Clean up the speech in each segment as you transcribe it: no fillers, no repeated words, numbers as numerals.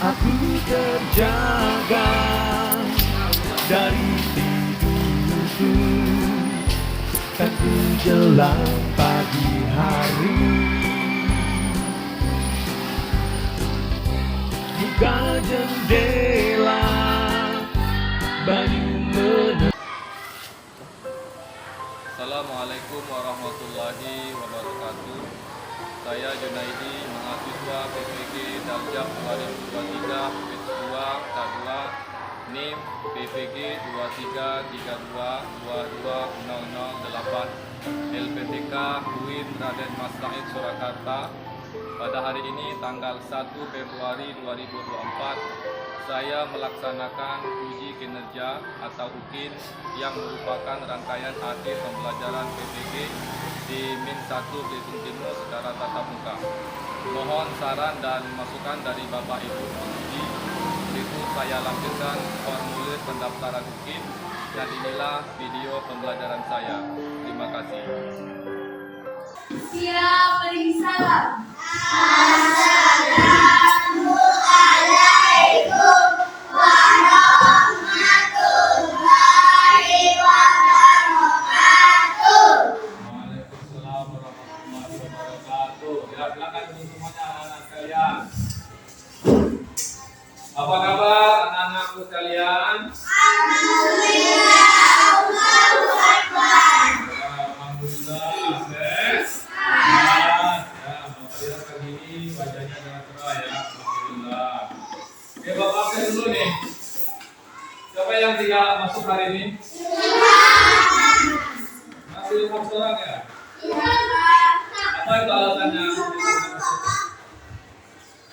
aku terjaga dari tidurku, takut jelang pagi hari. Buka jendela, bayu menerangi. Assalamualaikum warahmatullahi wabarakatuh. Saya Junaidi, mahasiswa PPG Daljak 2023 PIS 2 K2, NIM PPG 2332220008, LPTK UIN Raden Mas Said Surakarta. Pada hari ini tanggal 1 Februari 2024, saya melaksanakan uji kinerja atau UKIN yang merupakan rangkaian akhir pembelajaran PPG di Min 1 Belitung Timur secara tatap muka. Mohon saran dan masukan dari Bapak Ibu penguji. Itu saya lampirkan formulir pendaftaran UKIN dan inilah video pembelajaran saya. Terima kasih. Siap, beri salam. Assalamualaikum warahmatullahi wabarakatuh. Waalaikumsalam warahmatullahi wabarakatuh. Ya, silakan semuanya anak-anak sekalian. Apa kabar anak-anakku sekalian? Alhamdulillah, Allahu Akbar. Alhamdulillah, ya, Bapak lihat kali ini wajahnya sangat cerah ya. Alhamdulillah. Oke, Bapak absen dulu nih. Siapa yang tidak masuk hari ini? Masih 6 orang ya? Apa itu alasannya?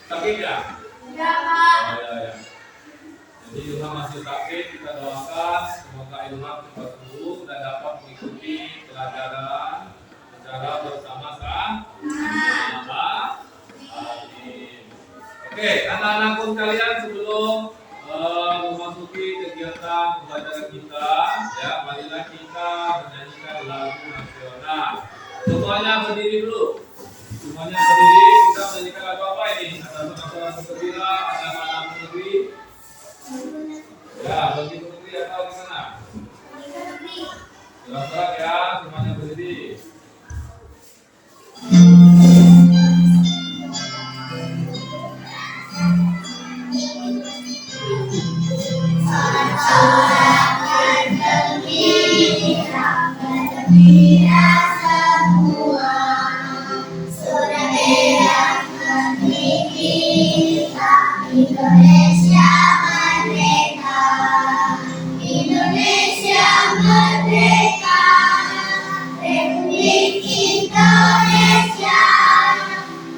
Sakit ya? Oh, ya. Jadi Ilham masih sakit, kita doakan semoga Ilham cepat sembuh dan dapat mengikuti pelajaran secara bersama-sama. Amin. Oke, anak-anakku sekalian, sebelum memasuki kegiatan pembelajaran kita, ya, marilah kita menyanyikan lagu nasional. Semuanya berdiri dulu. Semuanya berdiri. Kita menyanyikan lagu apa ini? Ada Sonang-Sonang Bergembira, ada Malam Negeri. Ya, begitu negeri atau gimana? Gerak-gerak ya, semuanya berdiri. Bergembira semua, sudah merah negeri kita, Indonesia merdeka, Indonesia merdeka, Republik Indonesia,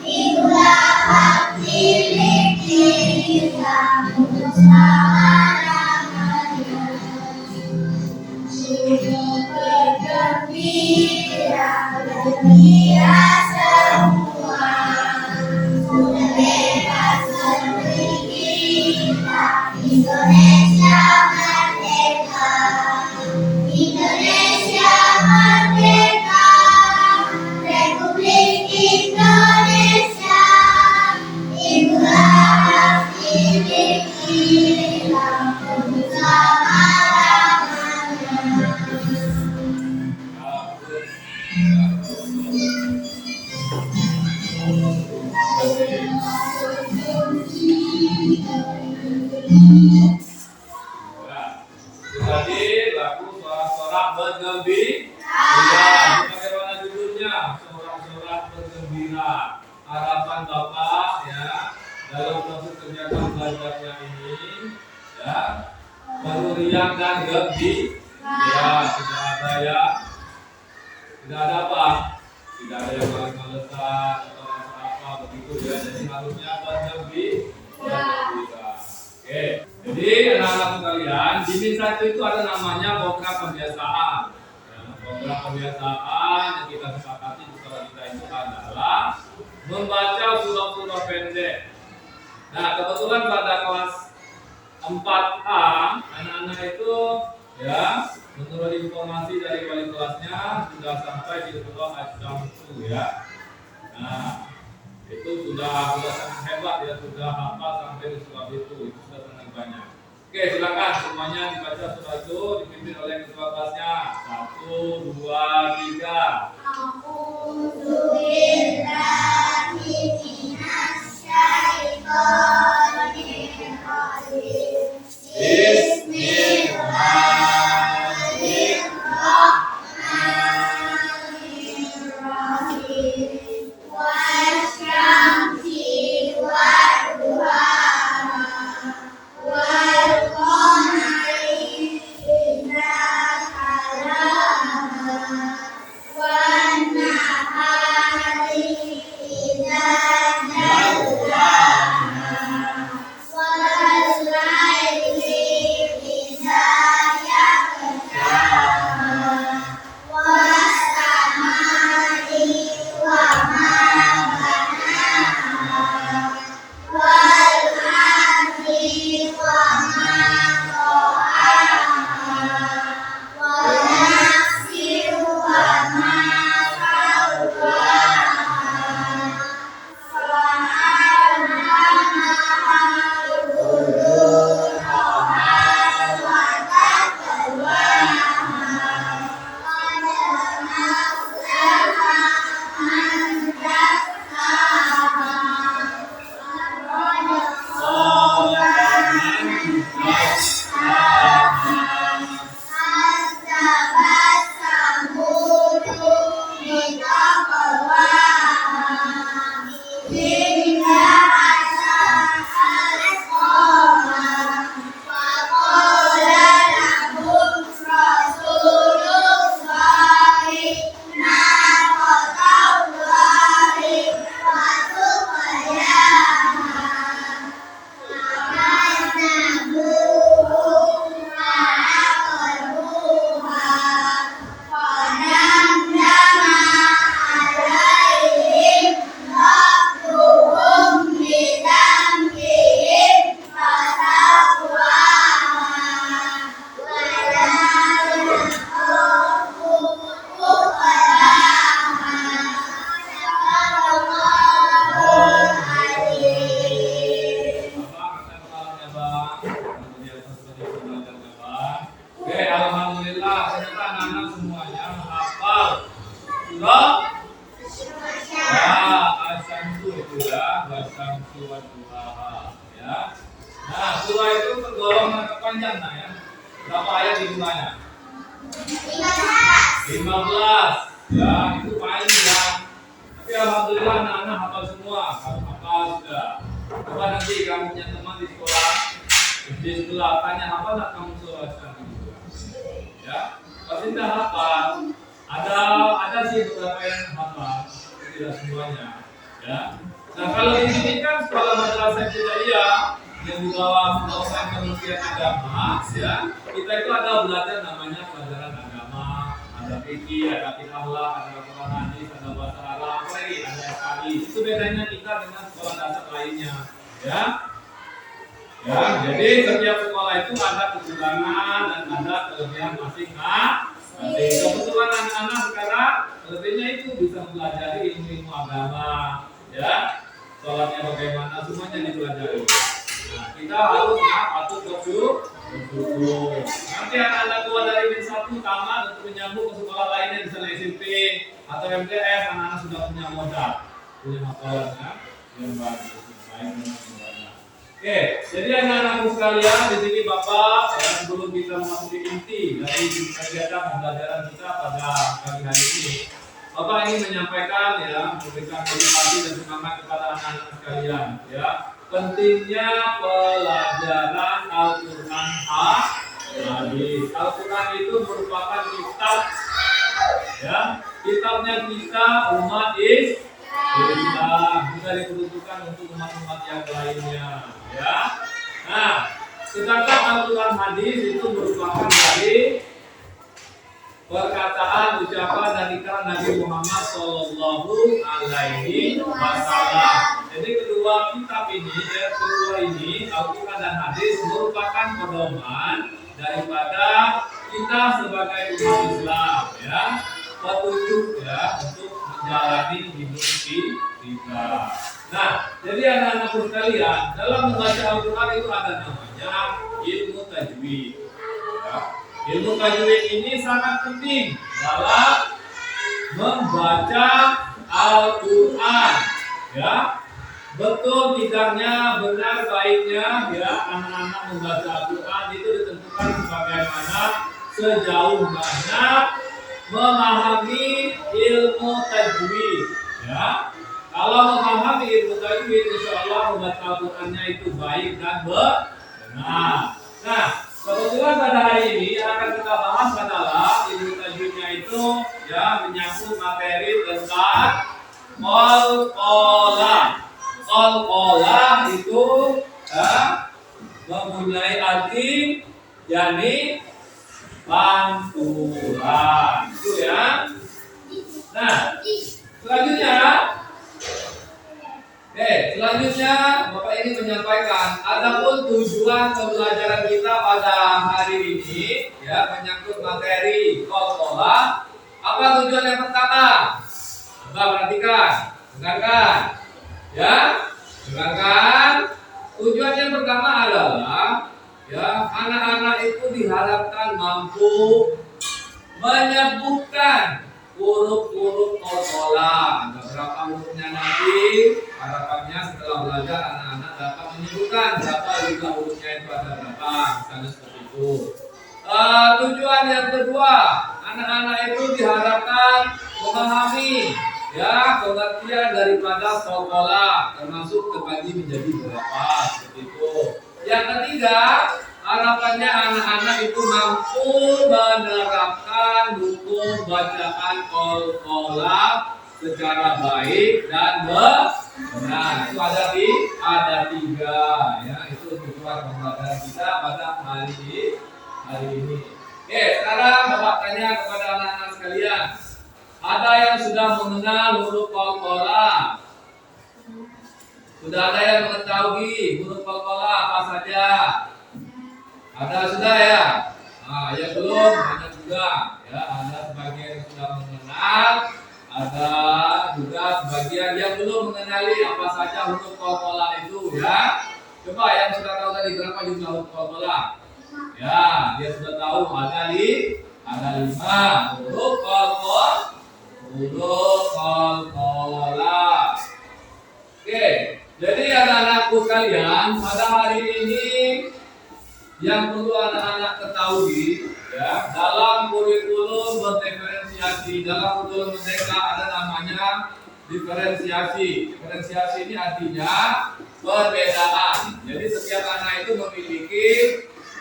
itulah hak milik kita untuk selama-lamanya. Bergembira, bergembira semua, sudah bebas negeri kita, Indonesia merdeka, Indonesia merdeka, Republik Indonesia, itulah hak milik kita untuk selama-lamanya. Tadi lagu sorak-sorak bergembira. Bagaimana judulnya? Sorak-sorak bergembira. Harapan Bapak ya dalam proses kegiatan belajarnya ini ya perlu riang dan gembira. Tidak ada ya. Tidak ada apa? Tidak ada yang males-malesan atau apa begitu ya. Jadi harusnya bergembira. Oke. Jadi anak-anak sekalian, di Min 1 itu ada namanya program pembiasaan. Ya, program pembiasaan yang kita sepakati di sekolah kita itu adalah membaca surah-surah pendek. Nah, kebetulan pada kelas 4A, anak-anak itu ya menurut informasi dari wali kelasnya sudah sampai di surah Asy-Syamsu ya. Nah, Itu sudah sangat hebat ya, sudah hafal sampai di surah itu sudah sangat banyak. Oke, silakan semuanya dibaca surah itu dipimpin oleh ketua kelasnya. 1, 2, 3. A'udzu billahi minasy syaithanir rajim. Bismillahirrahmanirrahim. Wasyamsi wadduhaha wal qamari idza talaha wan nahari idza jallaha wal laili idza yaghshaha was samai wa ma banaha wal ardi wa ma طحاها ونفس وما سواها فألهمها فجورها وتقواها قد أفلح من زكاها وقد خاب من دساها كذبت ثمود بطغواها إذ انبعث أشقاها فقال لهم رسول الله ناقة الله وسقياها فكذبوه فعقروها فدمدم عليهم ربهم بذنبهم فسواها ولا يخاف عقباها صدق الله العظيم. Oke, alhamdulillah ternyata anak-anak semuanya hafal surah ya Asy-Syamsu itu ya, Wasyamsi wadduhaha ya. Nah, surah itu tergolong panjang nah ya. Berapa ayat di jumlahnya? 15. Ya, itu panjang. Tapi alhamdulillah anak-anak hafal semua. Kamu hafal sudah. Coba nanti kamu punya teman di sekolah, di sekolah tanya hafal nggak kamu surah Asy-Syamsu? Ya, pasti tidak hafal. Ada sih beberapa yang hafal, tidak semuanya. Ya. Nah, kalau di sini kan sekolah madrasah ibtidaiyah yang di bawah naungan Kementerian Agama, ya, kita itu ada belajar namanya pelajaran agama, ada fikih, ada akhlak, ada Al-Quran hadis, ada bahasa Arab, apa lagi ada SKI. Itu bedanya kita dengan sekolah dasar lainnya, ya. Ya, jadi setiap sekolah itu ada kekurangan dan ada kelebihan masing-masing. Kebetulan anak-anak sekarang lebihnya itu bisa mempelajari ilmu agama, ya. Sholatnya bagaimana, semuanya dipelajari. Nah, kita harus patut bersyukur. Nanti anak-anak keluar dari min 1 tamat untuk menyambung ke sekolah lainnya, misalnya SMP atau MTS, anak-anak sudah punya modal, punya hafalannya yang bagus, baik dan banyak. Oke, jadi anak-anakku sekalian, di sini Bapak ya, sebelum kita memasuki inti dari kegiatan pembelajaran kita pada pagi hari ini, Bapak ingin menyampaikan ya, memberikan motivasi dan semangat kepada anak-anak sekalian ya. Pentingnya pelajaran Al-Quran hadis. Al-Quran itu merupakan kitab ya, kitabnya kita umat Islam, juga diperuntukkan untuk umat-umat yang lainnya ya. Nah, sedangkan Al-Quran hadis itu merupakan dari perkataan, ucapan dan ikrar Nabi Muhammad Sallallahu Alaihi Wasallam. Jadi kedua kitab ini, Al-Quran dan hadis merupakan pedoman daripada kita sebagai umat Islam ya, petunjuk ya untuk menjalani hidup kita. Nah, jadi anak-anakku sekalian, dalam membaca Al-Quran itu ada namanya ilmu tajwid. Ya. Ilmu tajwid ini sangat penting dalam membaca Al-Quran. Ya, betul tidaknya, benar baiknya, ya anak-anak membaca Al-Quran itu ditentukan sebagaimana sejauh mana memahami ilmu tajwid. Ya, kalau memahami ilmu tajwid, insya Allah membaca Al-Qurannya itu baik dan benar. Nah, kebetulan pada hari ini yang akan kita bahas adalah ilmu tajwidnya itu ya menyangkut materi tentang qalqalah. Qalqalah itu mempunyai arti yakni pantulan. Itu ya. Nah, selanjutnya Bapak ini menyampaikan adapun tujuan pembelajaran kita pada hari ini ya menyangkut materi qalqalah. Apa tujuan yang pertama? Coba perhatikan, dengarkan. Ya, dengarkan. Tujuan yang pertama adalah ya anak-anak itu diharapkan mampu menyebutkan huruf-huruf qalqalah. Ada berapa hurufnya nanti? Harapannya setelah belajar anak-anak dapat menyebutkan berapa jumlah hurufnya itu ada berapa, misalnya seperti itu. Tujuan yang kedua, anak-anak itu diharapkan memahami ya pengertian daripada qalqalah, termasuk terbagi menjadi berapa seperti itu. Yang ketiga, harapannya anak-anak itu mampu menerapkan hukum bacaan qalqalah secara baik dan benar. Itu ada tiga ya. Itu tujuan pembelajaran kita pada hari ini. Oke, sekarang Bapak tanya kepada anak-anak sekalian. Ada yang sudah mengenal huruf qalqalah? Sudah ada yang mengetahui huruf qalqalah apa saja? Ada sudah ya? Nah, yang belum banyak juga ya. Ada sebagian yang sudah mengenal, ada juga sebagian yang belum mengenali apa saja huruf qalqalah itu ya. Coba yang sudah tahu tadi berapa jumlah huruf qalqalah? Ya, dia sudah tahu ada 5 huruf qalqalah. Oke, jadi anak-anakku sekalian, pada hari ini yang perlu anak-anak ketahui ya, dalam kurikulum berdiferensiasi, dalam kurikulum merdeka ada namanya diferensiasi. Diferensiasi ini artinya perbedaan. Jadi setiap anak itu memiliki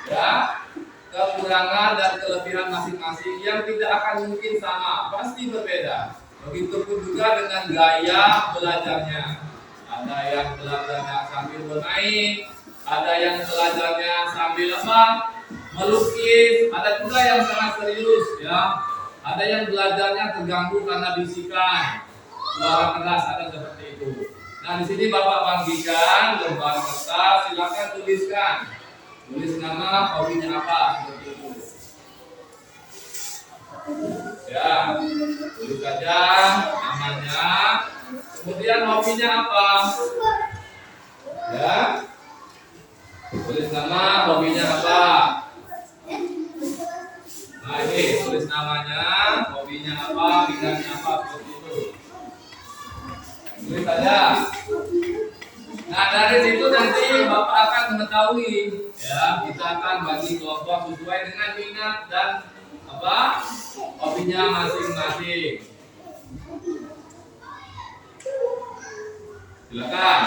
ya kekurangan dan kelebihan masing-masing yang tidak akan mungkin sama, pasti berbeda. Begitupun juga dengan gaya belajarnya. Ada yang belajarnya sambil bermain, ada yang belajarnya sambil melukis, ada juga yang sangat serius ya. Ada yang belajarnya terganggu karena bisikan, suara keras, ada seperti itu. Nah, di sini Bapak bagikan lembar kertas, silakan tuliskan. Tulis nama, hobinya apa, seperti itu. Ya, tulis saja namanya. Kemudian hobinya apa? Ya, tulis nama, hobinya apa? Nah ini tulis namanya, hobinya apa, bidangnya apa, seperti itu. Tulis saja. Nah dari situ nanti Bapak akan mengetahui, ya kita akan bagi kelompok sesuai dengan minat dan hobinya masing-masing. Silakan.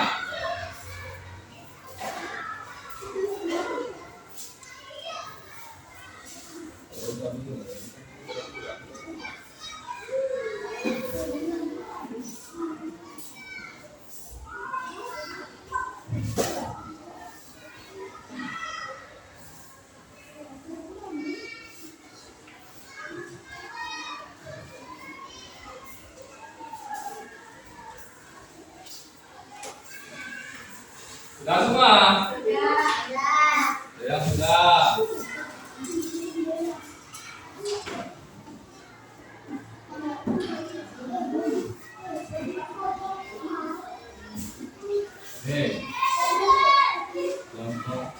Sudah semua? Ya sudah. Oke. Kelompok.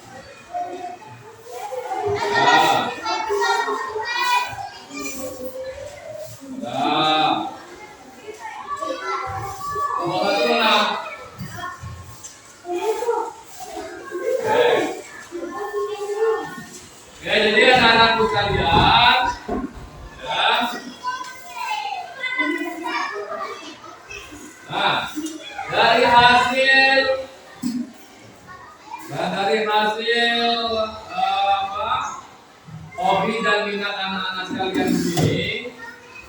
Nah. Nah. Kelompok satu mana? Oke, jadi anak-anakku sekalian, ya. Nah, dari hasil hobi dan minat anak-anak sekalian di sini,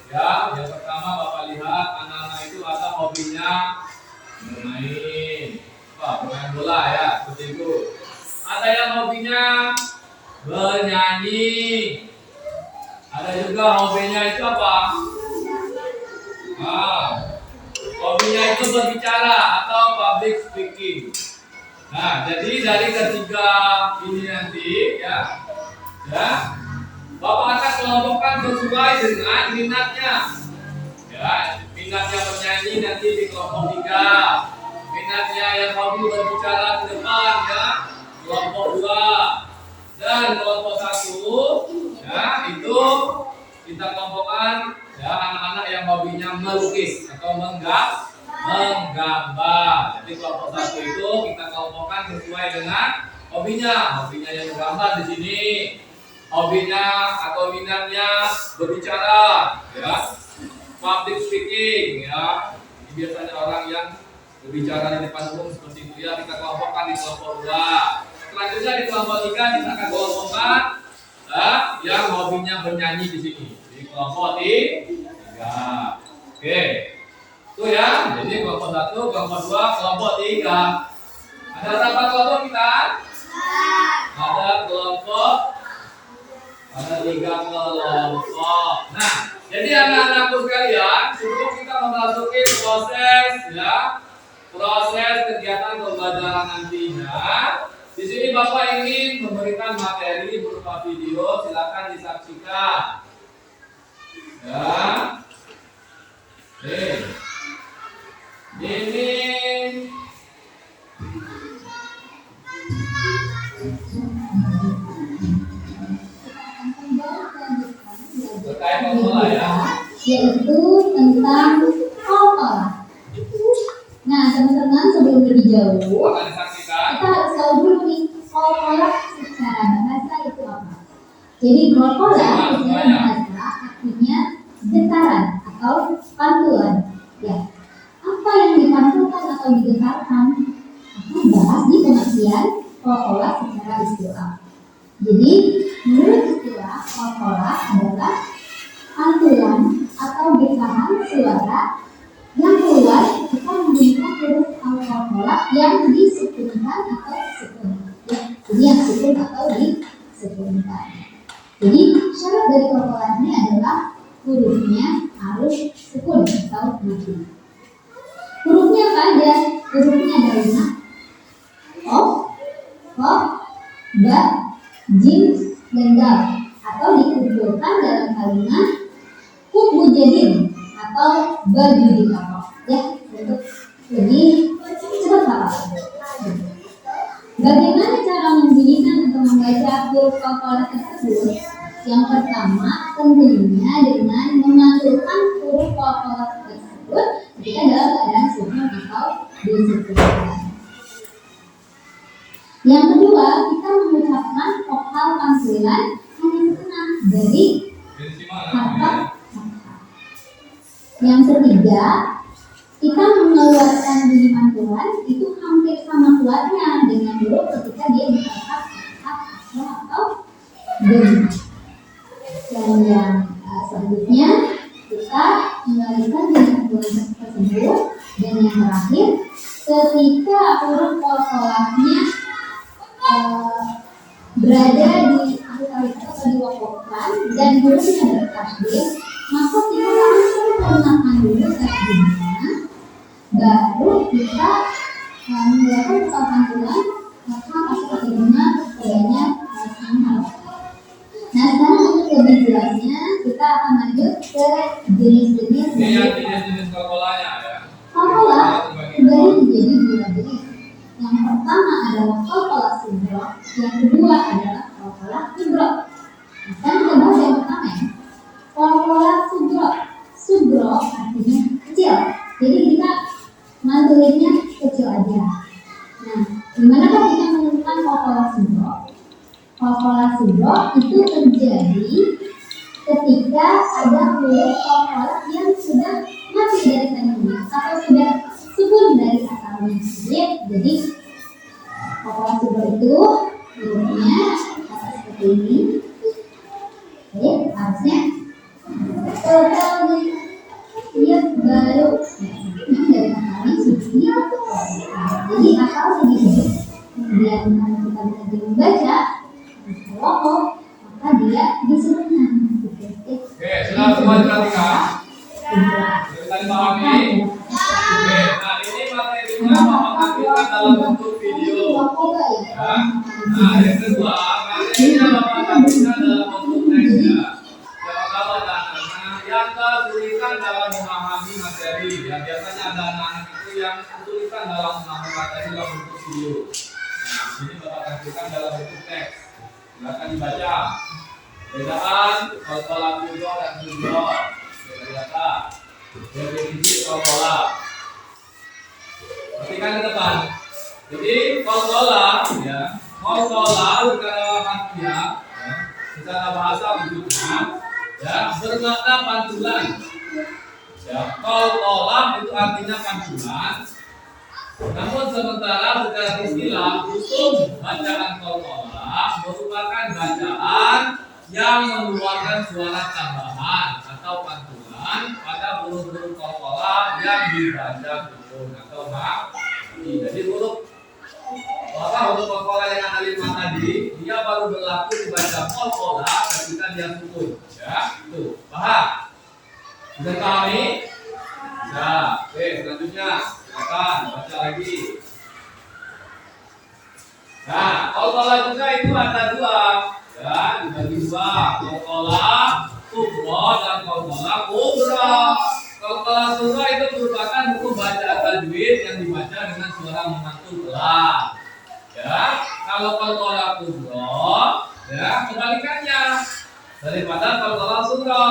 ya, yang pertama Bapak lihat anak-anak itu ada hobinya bermain bola ya, seperti itu. Ada yang hobinya bernyanyi. Ada juga hobinya itu apa? Hobinya itu berbicara atau public speaking. Nah, jadi dari ketiga ini nanti ya, Bapak akan kelompokkan sesuai dengan minatnya. Ya, minatnya bernyanyi nanti di kelompok 3. Minatnya yang hobi berbicara di depan ya, kelompok 2. Dan kelompok 1 ya, itu kita kelompokkan ya anak-anak yang hobinya melukis atau menggambar. Jadi kelompok 1 itu kita kelompokkan sesuai dengan hobinya. Hobinya yang menggambar di sini. Hobinya atau minatnya berbicara ya. Public speaking ya. Ini biasanya orang yang berbicara di depan umum seperti itu ya, kita kelompokkan di kelompok 2. Selanjutnya di kelompok 3 kita akan kelompokkan yang hobinya bernyanyi di sini di kelompok 3. Oke, itu ya. Jadi kelompok 1, kelompok 2, kelompok 3. Ada berapa kelompok kita? Ada 3 kelompok. Nah, jadi anak-anakku sekalian, sebelum kita memasuki proses kegiatan pembelajaran nantinya. Di sini Bapak ingin memberikan materi berupa video, silakan disaksikan. Ya. Ini terkait bola ya. Yaitu tentang pola. Nah, teman-teman, sebelum lebih jauh, Akan disaksikan. kita harus tahu dulu nih pola secara bahasa itu apa. Jadi pola secara bahasa artinya getaran atau pantulan. Ya, apa yang dipantulkan atau digetarkan akan bahas di pengertian pola secara istilah. Jadi menurut istilah pola adalah pantulan atau getaran suara yang keluar ketika menggunakan huruf pola yang disukunkan atau sukun. Ya, ini yang sukun atau disukunkan. Jadi syarat dari pola ini adalah hurufnya harus sukun atau mati. Hurufnya apa aja? Hurufnya adalah o, ba, jim, dan dal, atau dikumpulkan dalam kalimat kubujadin atau baju di kapal. Ya, untuk lebih cepat hafal. Bagaimana cara membunyikan atau membaca huruf pola tersebut? Yang pertama tentunya dengan memantulkan huruf pola tersebut ketika dalam keadaan sukun atau disukunkan. Yang kedua, kita mengucapkan vokal pantulan hanya setengah dari kata. Yang ketiga, kita mengeluarkan bunyi pantulan itu hampir sama kuatnya dengan huruf ketika dia dikatakan atau gem. Dan yang selanjutnya kita mengalihkan bunyi pantulan tersebut. Dan yang terakhir, ketika huruf polanya berada di akhir kalimat atau diwakafkan dan hurufnya bertasydid, maka kita langsung menggunakan dulu tasydidnya, baru kita menggunakan vokal pantulan maka pasti dengan adanya sangat. Nah, sekarang untuk lebih jelasnya kita akan lanjut ke jenis-jenis. Ini yang jenis-jenis polanya ya. Pola terbagi menjadi 2 jenis. pertama adalah qalqalah sughra, yang kedua adalah qalqalah kubra. Nah, kita bahas yang pertama ya. Qalqalah sughra. Sughra artinya kecil. Jadi kita mantulinnya kecil aja. Nah, gimana kalau kita menentukan qalqalah sughra? Qalqalah sughra itu terjadi ketika ada huruf qalqalah yang sudah mati dari tadinya atau sudah sukun dari asalnya. Jadi qalqalah sughra itu hurufnya seperti ini. Oke, harusnya total dia baru dari asalnya seperti ini. Jadi asal segini. Kemudian kalau kita bisa membaca qalqalah, maka dia disebutkan. Oke, sudah semua diperhatikan? Sudah dipahami? Oke, nah ini materinya Bapak tampilkan dalam bentuk video. Ya. Nah, yang kedua, materinya Bapak tampilkan dalam bentuk teks ya. Bapak dan anak-anak yang kesulitan dalam memahami materi. Ya, biasanya ada anak-anak itu yang kesulitan dalam memahami materi dalam bentuk video. Nah, ini Bapak tampilkan dalam bentuk teks. Silakan dibaca. Bedaan qalqalah kubra dan sughra. Data. Definisi qalqalah. Perhatikan ke depan. Jadi qalqalah ya, qalqalah dalam artinya ya, secara bahasa wujudnya ya bermakna pantulan. Ya, qalqalah itu artinya pantulan. Namun sementara secara istilah hukum bacaan qalqalah merupakan bacaan yang mengeluarkan suara tambahan atau pantulan pada huruf-huruf qalqalah yang dibaca sukun atau mati. Jadi huruf qalqalah yang ada 5 tadi dia baru berlaku dibaca qalqalah ketika dia sukun. Ya, itu. Paham? Sudah pahami? Ya, oke, selanjutnya silakan baca lagi. Nah, qalqalah juga itu ada 2. Ya, dibagi 2, qalqalah kubra dan qalqalah kubra. Qalqalah kubra itu merupakan hukum bacaan tajwid yang dibaca dengan suara memantul pelan. Ya, kalau qalqalah kubra, ya kebalikannya daripada qalqalah sughra.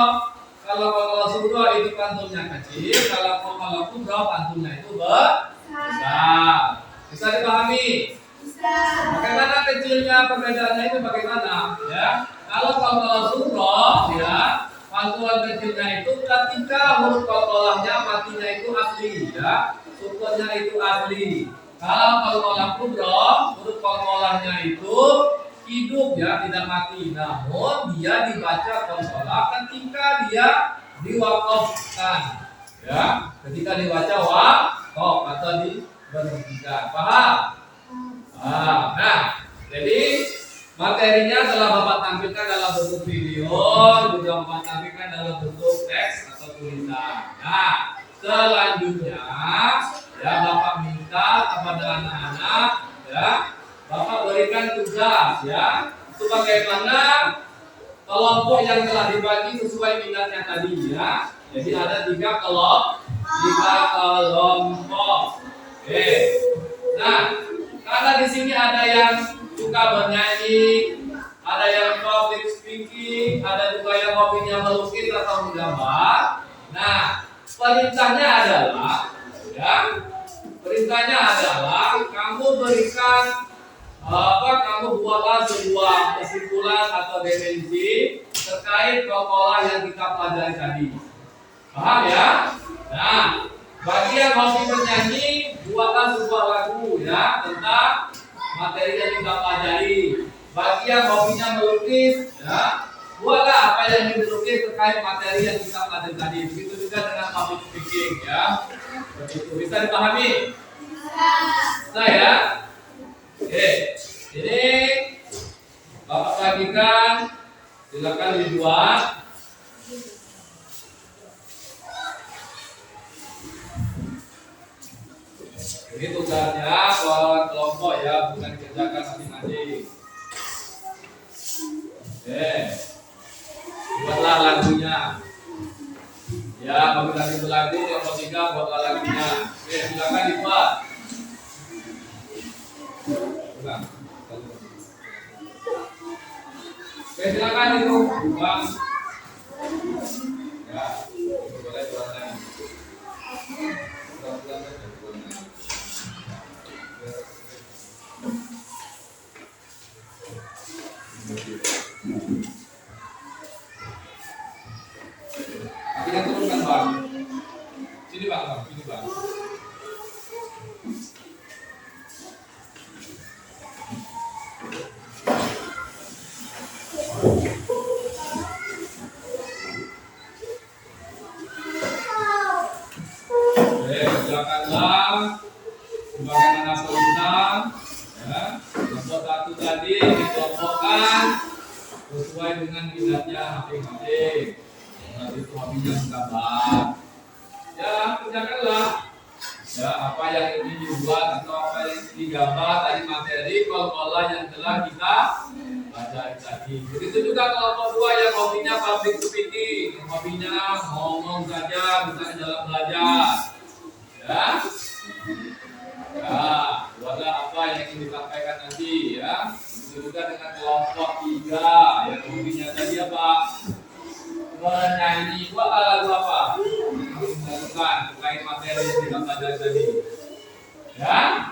Kalau qalqalah sughra itu pantulnya kecil, kalau qalqalah kubra pantulnya itu besar. Bisa dipahami? Bagaimana kecilnya perbedaannya itu bagaimana? Ya, kalau qalqalah sughra, ya pantulan kecilnya itu ketika huruf qalqalahnya matinya itu asli, ya sukunnya itu asli. Kalau qalqalah kubra, huruf qalqalahnya itu hidup, ya tidak mati. Namun dia dibaca qalqalah ketika dia diwaqafkan, ya ketika dibaca waqaf atau diberhentikan. Paham? Nah, jadi materinya telah Bapak tampilkan dalam bentuk video, juga Bapak tampilkan dalam bentuk teks atau tulisan. Nah, selanjutnya ya Bapak minta kepada anak-anak ya, Bapak berikan tugas ya, itu bagaimana kelompok yang telah dibagi sesuai minatnya tadi ya. Jadi ada 3 kelompok. Oke. Nah, karena di sini ada yang suka bernyanyi, ada yang public speaking, ada juga yang hobinya melukis atau menggambar. Nah, perintahnya adalah, kamu berikan kamu buatlah sebuah kesimpulan atau definisi terkait qalqalah yang kita pelajari tadi. Paham ya? Nah, bagi yang hobi bernyanyi, buatlah sebuah lagu ya tentang materi yang kita pelajari. Bagi yang hobinya melukis, ya buatlah apa yang dilukis terkait materi yang kita pelajari tadi. Begitu juga dengan public speaking ya. Begitu, bisa dipahami? Bisa ya? Oke, ini Bapak bagikan, silakan dibuat. Ini tugasnya buat kelompok ya, bukan kerjakan masing-masing. Oke, buatlah lagunya. Ya, bagi tadi lagu, yang ketiga buatlah lagunya. Oke, silakan dibuat. itu, Bang? Ya, boleh buat lagi. Akhirnya turunkan, Bang. Sini, Bang. Sini, Bang. Kerjakanlah sebagaimana perintah, ya. Kelompok satu tadi dikelompokkan sesuai dengan minatnya masing-masing. Nanti itu hobinya menggambar. Ya, kerjakanlah. Ya, apa yang ingin dibuat atau apa yang ingin digambar tadi materi pola yang telah kita baca tadi. Begitu juga kelompok dua yang hobinya public speaking, hobinya ngomong saja misalnya dalam belajar. Ya, buatlah apa yang ingin disampaikan nanti ya. Begitu juga dengan kelompok tiga yang hobinya tadi apa? Menyanyi. Buat lagu apa? Bukan terkait materi yang kita pelajari tadi. Ya?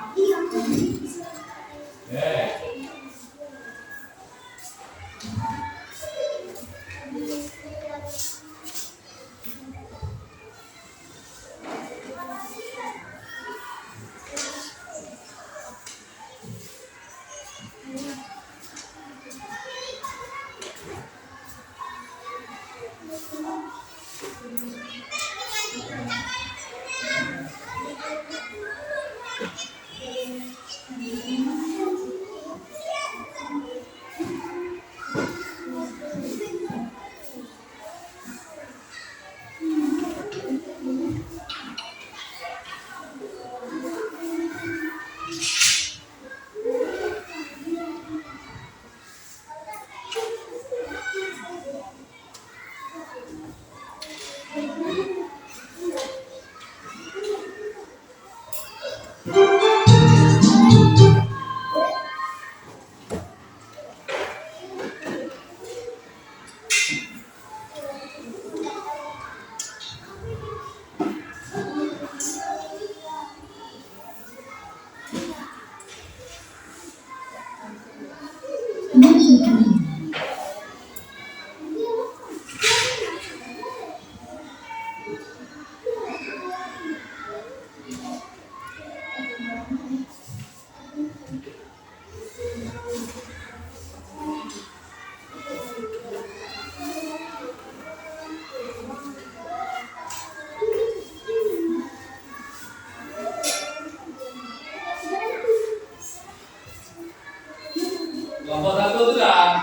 Kelompok satu sudah.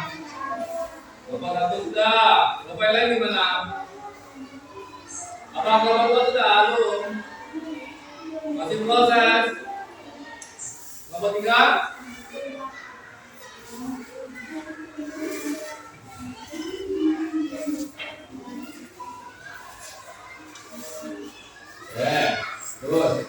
Kelompok satu sudah. Kelompok yang lain gimana? Apa kelompok dua sudah? Lalu masih proses. Kelompok tiga. Terus.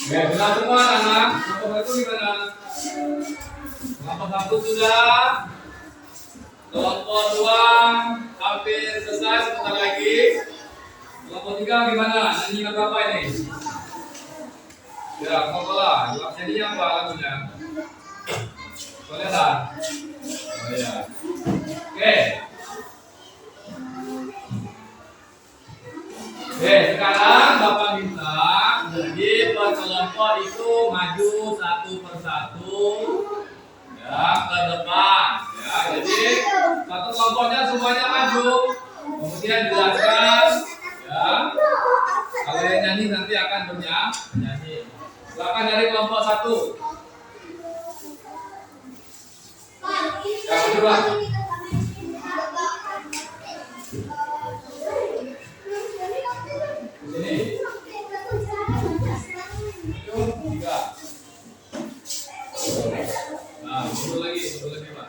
Ya, benar semua anak. Kelompok satu gimana? Kelompok satu sudah. Kelompok dua hampir selesai, sebentar lagi. Kelompok tiga gimana? Nyanyi lagu apa ini? Ya, kelompok lah. Nyanyinya apa lagunya? Boleh tak? Oh ya. Oke. Sekarang Bapak minta jadi per kelompok itu maju 1 satu ya ke depan ya. Jadi satu kelompoknya semuanya maju, kemudian jelaskan ya. Kalau yang nyanyi nanti akan bernyanyi. Silakan dari kelompok satu. Yang kedua. Sini. Tiga. Nah, mundur lagi Pak.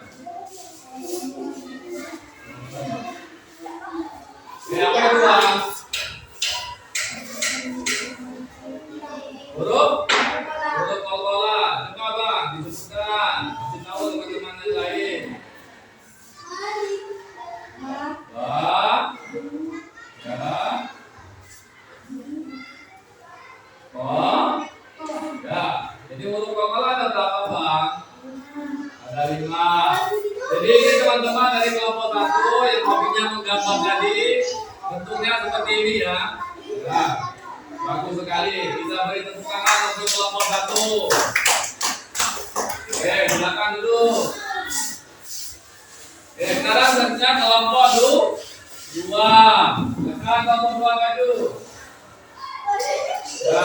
Ini apa yang kedua? Huruf kolkola. Coba Bang, disebutkan. Kasih tahu bagaimana yang lain. Ba. Ya. Ko. Ya. Jadi huruf kolkola ada berapa Bang? Ada 5. Jadi ini teman-teman dari kelompok 1 yang hobinya menggambar tadi, bentuknya seperti ini ya. Ya. Bagus sekali. Bisa beri tepuk tangan untuk kelompok 1. Oke, silakan dulu. Oke, sekarang selanjutnya kelompok 2. Sekarang kelompok 2 maju. Ya.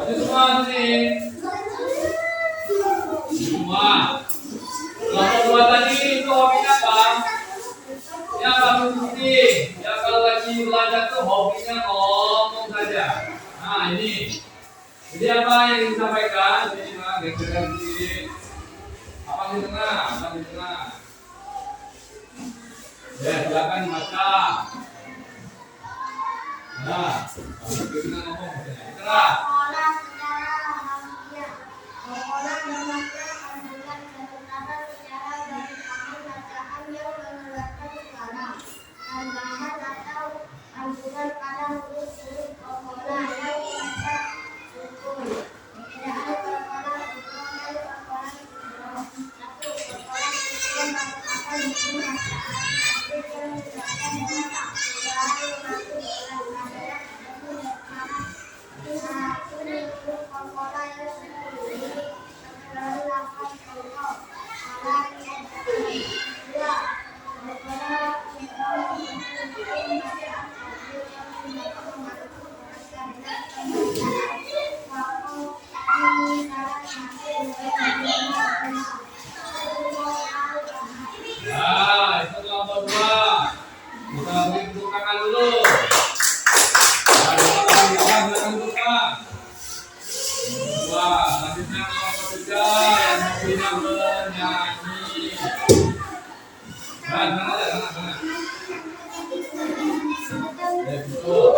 Maju semua sini. Semua. Kelompok 2 tadi itu hobinya apa? Ya bagus sini. Ya kalau lagi belajar tuh hobinya ngomong saja. Nah ini. Jadi apa yang disampaikan? Ini Bang, geser sedikit. Apa di tengah? Apa di tengah? Ya silakan dibaca. Nah, kalau kita ngomong di tengah. Nah, itu kelompok 2. Kita beri tepuk tangan dulu. Nah, silakan buka. Wah, selanjutnya kelompok 3 yang hobinya bernyanyi. Nah, sana. Ya, betul.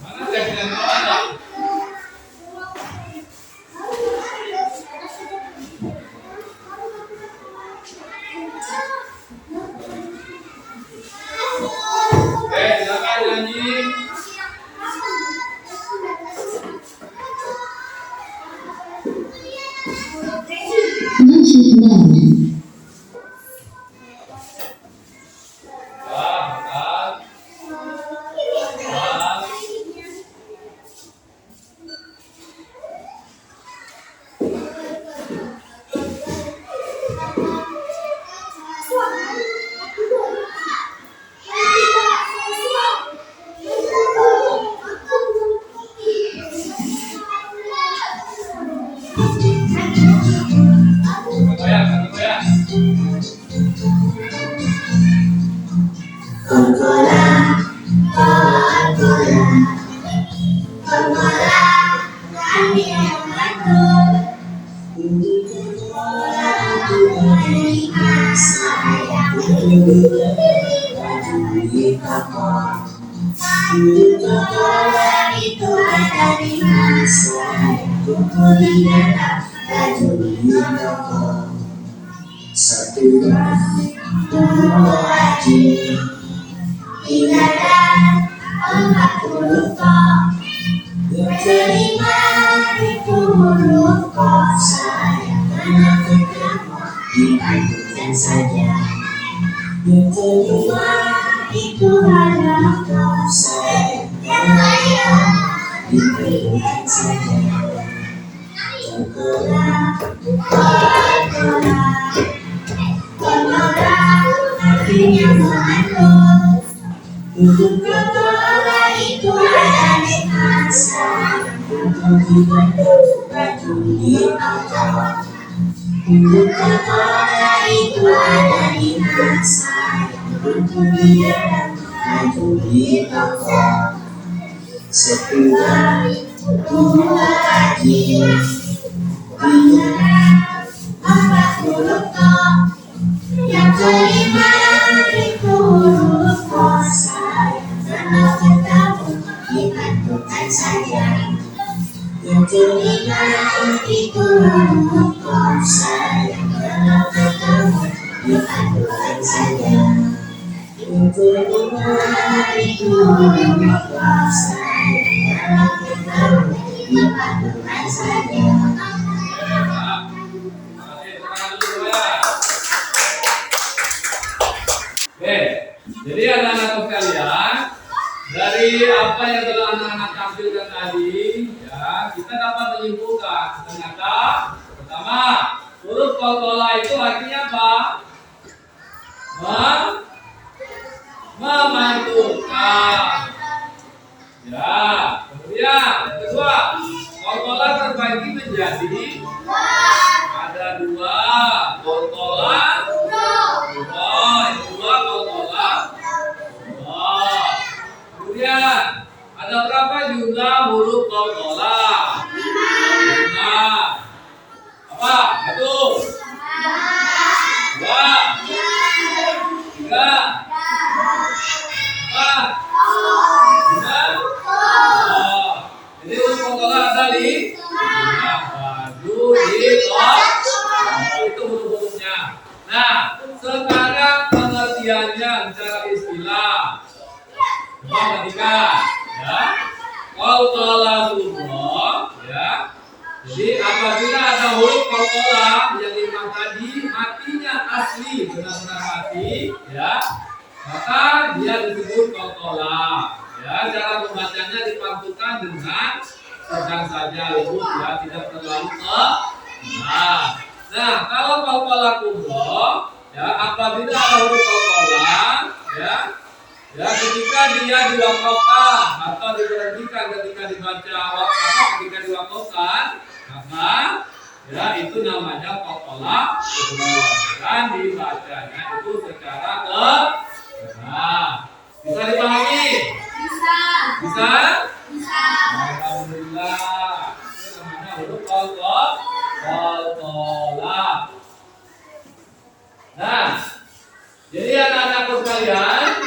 Mana seksian ada? Silakan nyanyi. Itu ada di masa kumpul di dalam baju toko. Satu dua haji tidak ada 40 kok. Terima itu huruf kok. Saya kena ketemu dibantukan saja. Terima itu adalah saya yang layak diberikan saja. Kokola, kokola, kokola artinya mengandung. Untuk kokola itu ada di asa, untuk dibentuk baju di toko. Untuk kokola itu ada di asa, untuk dibentuk baju di toko. Setelah dua lagi. 40 ton yang kelima itu huruf kosa kalau ketemu dibantukan saja. Yang kelima itu huruf kosa kalau ketemu dibantukan saja. Yang kelima itu huruf kosa kalau ketemu dibantukan saja. Oke, jadi anak-anakku sekalian, dari apa yang telah anak-anak tampilkan tadi, ya kita dapat menyimpulkan ternyata pertama huruf kokola itu artinya apa? Memantukan. Ya, kemudian yang kedua, kokola terbagi menjadi ada dua kokola. Kemudian ada berapa jumlah huruf kokola? 5. Apa? 1, 2, 3, 4, 5. Jadi huruf kokola ada di baju di itu huruf-hurufnya. Nah, sekarang pengertiannya secara istilah. Ketika ya kokola sumro ya. Jadi apabila ada huruf kokola yang lima tadi matinya asli benar-benar mati ya, maka dia disebut kokola. Ya, cara membacanya dipantukan dengan sedang saja lembut ya, tidak terlalu keras. Nah, kalau kokola kumro ya, apabila ada huruf kokola ya, ketika dia diwakafkan atau diberhentikan ketika dibaca wakaf, ketika diwakafkan, maka ya itu namanya kokola kumro dan dibacanya itu secara keras. Bisa dipahami? Bisa? Alhamdulillah. Itu namanya huruf kokola. Nah, jadi anak-anakku sekalian,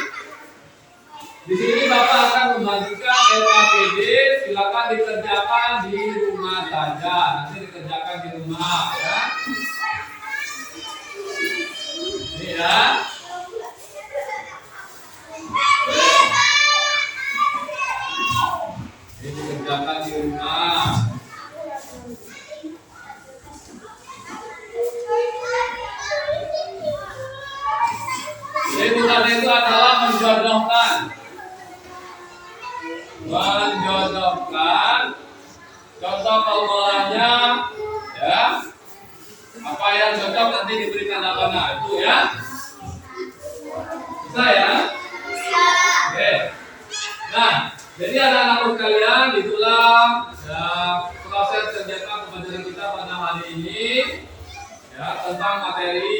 di sini Bapak akan membagikan LKPD, silakan dikerjakan di rumah saja. Nanti dikerjakan di rumah ya. Ini ya. Ini dikerjakan di rumah. Jadi bukan itu adalah menjodohkan. Contoh kolkolanya ya. Apa yang cocok nanti diberikan apa itu ya. Bisa ya? Oke. Nah, jadi anak-anakku sekalian, itulah ya, proses kegiatan pembelajaran kita pada hari ini ya, tentang materi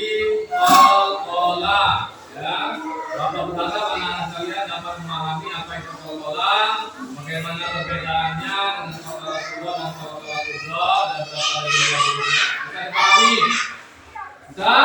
kolkola. Ya, Bapak berharap anak-anak sekalian dapat memahami apa itu kolkola, bagaimana perbedaannya dengan kokola sumro dan kokola kumro dan berapa lagi. Bisa dipahami? Bisa?